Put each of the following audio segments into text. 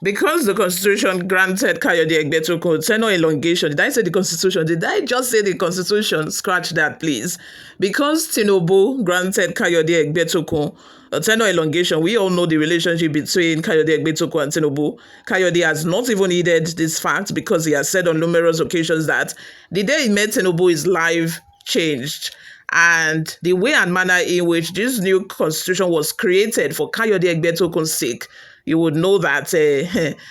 Because the Constitution granted Kayode Egbetokun tenure elongation. Did I say the Constitution? Did I just say the Constitution? Scratch that, please. Because Tinubu granted Kayode Egbetokun a tenure elongation, we all know the relationship between Kayode Egbetokun and Tinubu. Kayode has not even needed this fact because he has said on numerous occasions that the day he met Tinubu, his life changed. And the way and manner in which this new constitution was created for Kayode Egbetokun's sake, you would know that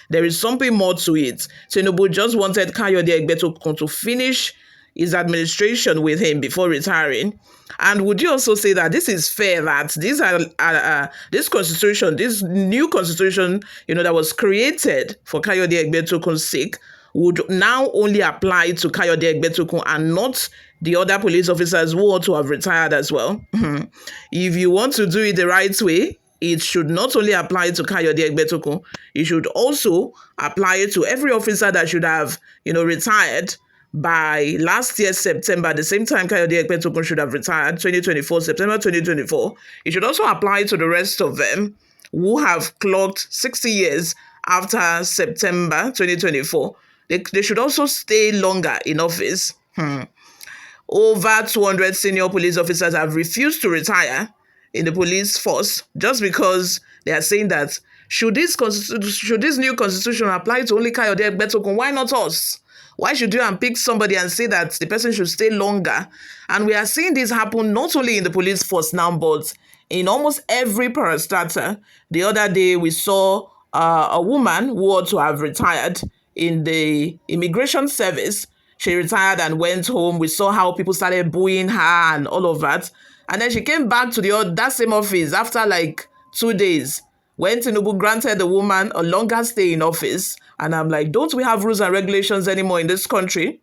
there is something more to it. Tinubu just wanted Kayode Egbetokun to finish his administration with him before retiring. And would you also say that this is fair, that this constitution, this new constitution, that was created for Kayode Egbetokun's sake, would now only apply to Kayode Egbetokun and not the other police officers who ought to have retired as well? If you want to do it the right way, it should not only apply to Kayode Egbetokun, it should also apply to every officer that should have, retired by last year, September, the same time Kayode Egbetokun should have retired, September 2024. It should also apply to the rest of them who have clocked 60 years after September 2024. They should also stay longer in office. Over 200 senior police officers have refused to retire in the police force just because they are saying that should this new constitution apply to only Kayode Egbetokun, why not us? Why should you unpick somebody and say that the person should stay longer? And we are seeing this happen not only in the police force now, but in almost every parastatal. The other day, we saw a woman who ought to have retired in the immigration service. She retired and went home. We saw how people started booing her and all of that. And then she came back to that same office after like 2 days when Tinubu granted the woman a longer stay in office. And I'm like, don't we have rules and regulations anymore in this country?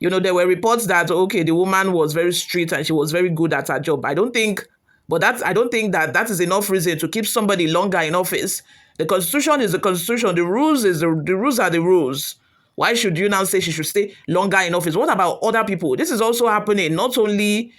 There were reports that, okay, the woman was very strict and she was very good at her job. I don't think that is enough reason to keep somebody longer in office. The Constitution is the Constitution. The rules are the rules. Why should you now say she should stay longer in office? What about other people? This is also happening not only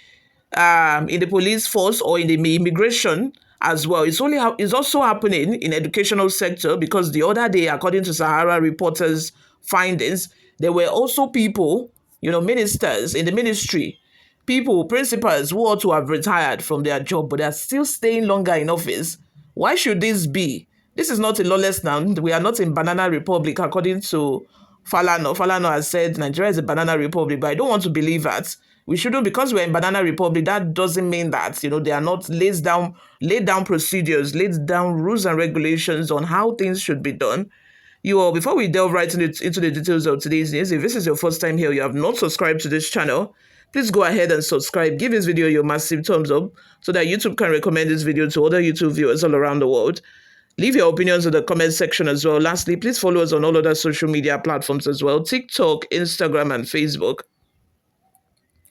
in the police force or in the immigration as well. It's also happening in educational sector, because the other day, according to Sahara Reporters' findings, there were also people, ministers in the ministry, principals who ought to have retired from their job, but they are still staying longer in office. Why should this be? This is not a lawless land. We are not in Banana Republic, according to Falana. Falana has said Nigeria is a banana republic, but I don't want to believe that. We shouldn't, because we're in Banana Republic, that doesn't mean that, they are not laid down procedures, laid down rules and regulations on how things should be done. Before we delve right into the details of today's news, if this is your first time here, you have not subscribed to this channel, please go ahead and subscribe. Give this video your massive thumbs up so that YouTube can recommend this video to other YouTube viewers all around the world. Leave your opinions in the comment section as well. Lastly, please follow us on all other social media platforms as well: TikTok, Instagram, and Facebook.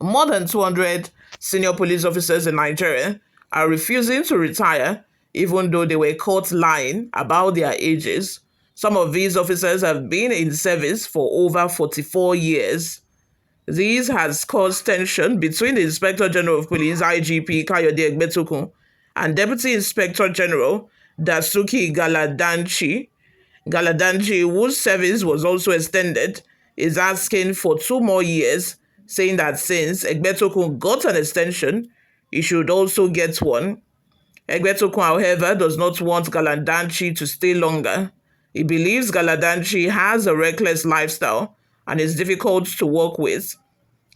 More than 200 senior police officers in Nigeria are refusing to retire, even though they were caught lying about their ages. Some of these officers have been in service for over 44 years. This has caused tension between the Inspector General of Police, IGP Kayode Egbetokun, and Deputy Inspector General Dasuki Galadanchi. Galadanchi, whose service was also extended, is asking for 2 more years, saying that since Egbetokun got an extension, he should also get one. Egbetokun, however, does not want Galadanchi to stay longer. He believes Galadanchi has a reckless lifestyle and is difficult to work with.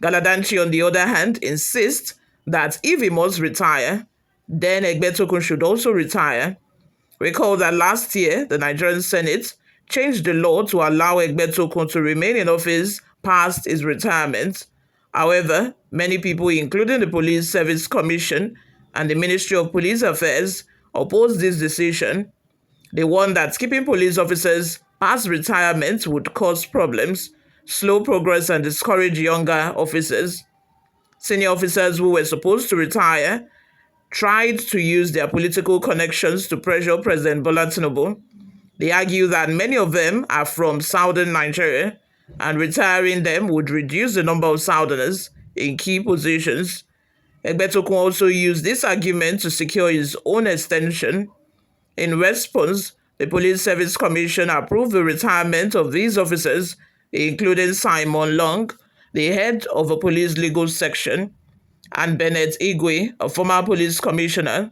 Galadanchi, on the other hand, insists that if he must retire, then Egbetokun should also retire. Recall that last year, the Nigerian Senate changed the law to allow Egbetokun to remain in office past his retirement. However, many people, including the Police Service Commission and the Ministry of Police Affairs, opposed this decision. They warned that keeping police officers past retirement would cause problems, slow progress, and discourage younger officers. Senior officers who were supposed to retire tried to use their political connections to pressure President Bola Tinubu. They argue that many of them are from southern Nigeria, and retiring them would reduce the number of southerners in key positions. Egbetokun also used this argument to secure his own extension. In response, The Police Service Commission approved the retirement of these officers, including Simon Long, the head of a police legal section, and Bennett Igwe, a former police commissioner.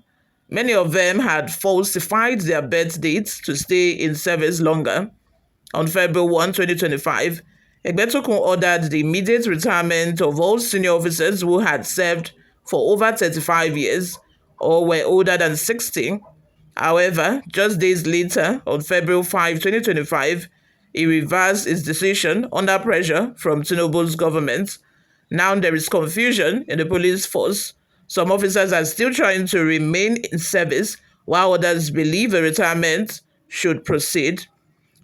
Many of them had falsified their birth dates to stay in service longer. On February 1, 2025, Egbetokun ordered the immediate retirement of all senior officers who had served for over 35 years or were older than 60. However, just days later, on February 5, 2025, he reversed his decision under pressure from Tinubu's government. Now there is confusion in the police force. Some officers are still trying to remain in service, while others believe a retirement should proceed.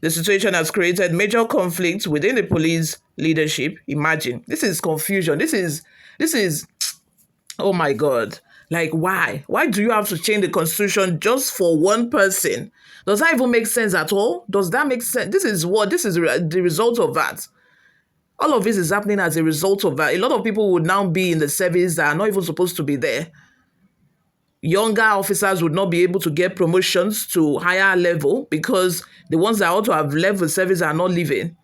The situation has created major conflicts within the police leadership. Imagine, this is confusion. This is, oh my God. Like, why? Why do you have to change the constitution just for one person? Does that even make sense at all? Does that make sense? This is the result of that. All of this is happening as a result of that. A lot of people would now be in the service that are not even supposed to be there. Younger officers would not be able to get promotions to higher level because the ones that ought to have left the service are not leaving.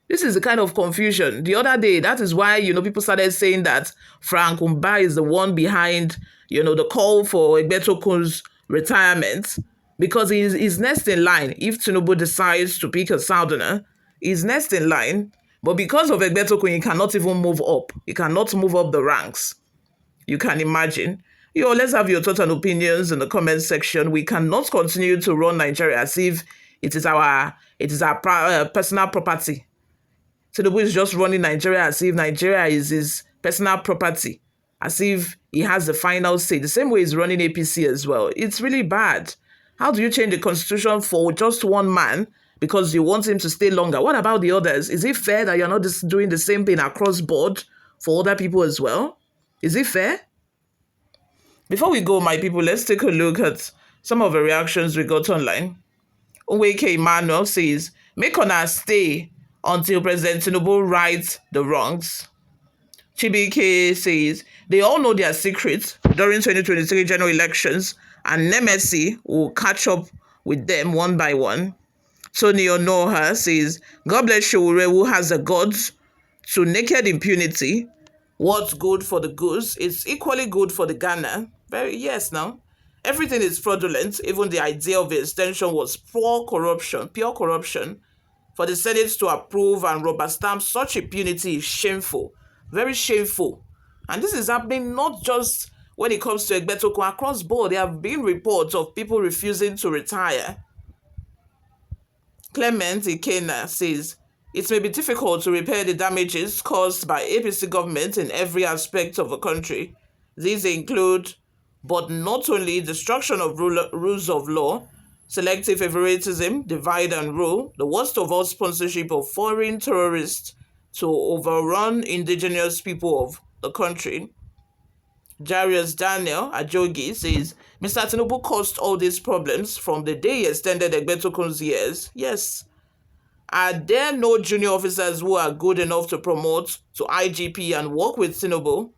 This is the kind of confusion. The other day, that is why, people started saying that Frank Umba is the one behind, the call for Egbetokun's retirement, because he's next in line. If Tinubu decides to pick a southerner, he's next in line. But because of Egbetokun, he cannot even move up. He cannot move up the ranks. You can imagine. Let's have your thoughts and opinions in the comment section. We cannot continue to run Nigeria as if it is our personal property. Tinubu is just running Nigeria as if Nigeria is his personal property, as if he has the final say. The same way he's running APC as well. It's really bad. How do you change the constitution for just one man because you want him to stay longer? What about the others? Is it fair that you're not just doing the same thing across board for other people as well? Is it fair? Before we go, my people, let's take a look at some of the reactions we got online. Onweke Emmanuel says, make una stay until President Tinubu rights the wrongs. Chibike says, they all know their secrets during 2023 general elections and Nemesi will catch up with them one by one. Tony Onoha says, God bless Showore who has the gods to naked impunity. What's good for the goose is equally good for the Ghana. Yes, now. Everything is fraudulent. Even the idea of the extension was pure corruption. For the Senate to approve and rubber stamp such impunity is shameful. Very shameful. And this is happening not just when it comes to Egbetokun. Across board, there have been reports of people refusing to retire. Clement Ikena says, it may be difficult to repair the damages caused by APC government in every aspect of the country. These include, but not only, destruction of rules of law, selective favoritism, divide and rule, the worst of all sponsorship of foreign terrorists to overrun indigenous people of the country. Jarius Daniel Ajogi says, Mr. Tinubu caused all these problems from the day he extended Egbetokun's years. Yes. Are there no junior officers who are good enough to promote to IGP and work with Tinubu?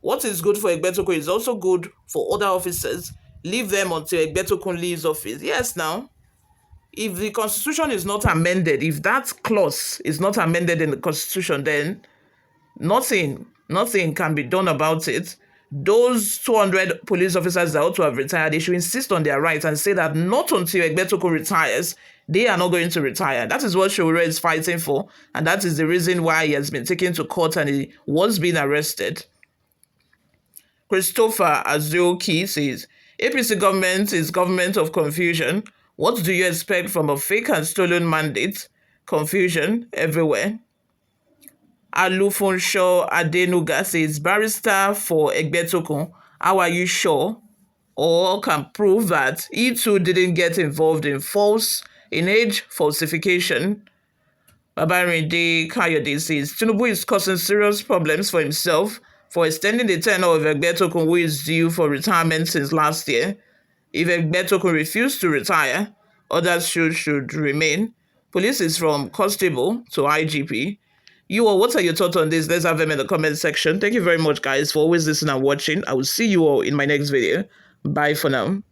What is good for Egbetokun is also good for other officers. Leave them until Egbetokun leaves office. Yes, now, if the constitution is not amended, if that clause is not amended in the constitution, then nothing can be done about it. Those 200 police officers that ought to have retired, they should insist on their rights and say that not until Egbetokun retires, they are not going to retire. That is what Showore is fighting for, and that is the reason why he has been taken to court and he was being arrested. Christopher Azioki says, APC government is government of confusion. What do you expect from a fake and stolen mandate? Confusion everywhere. Alufunsho Adenuga says, barrister for Egbetokun, how are you sure or can prove that he too didn't get involved in age falsification? Babarinde Kayode says, Tinubu is causing serious problems for himself for extending the tenure of Egbetokun, who is due for retirement since last year. If Egbetokun refused to retire, others should remain. Police is from constable to IGP. You all, what are your thoughts on this? Let's have them in the comment section. Thank you very much, guys, for always listening and watching. I will see you all in my next video. Bye for now.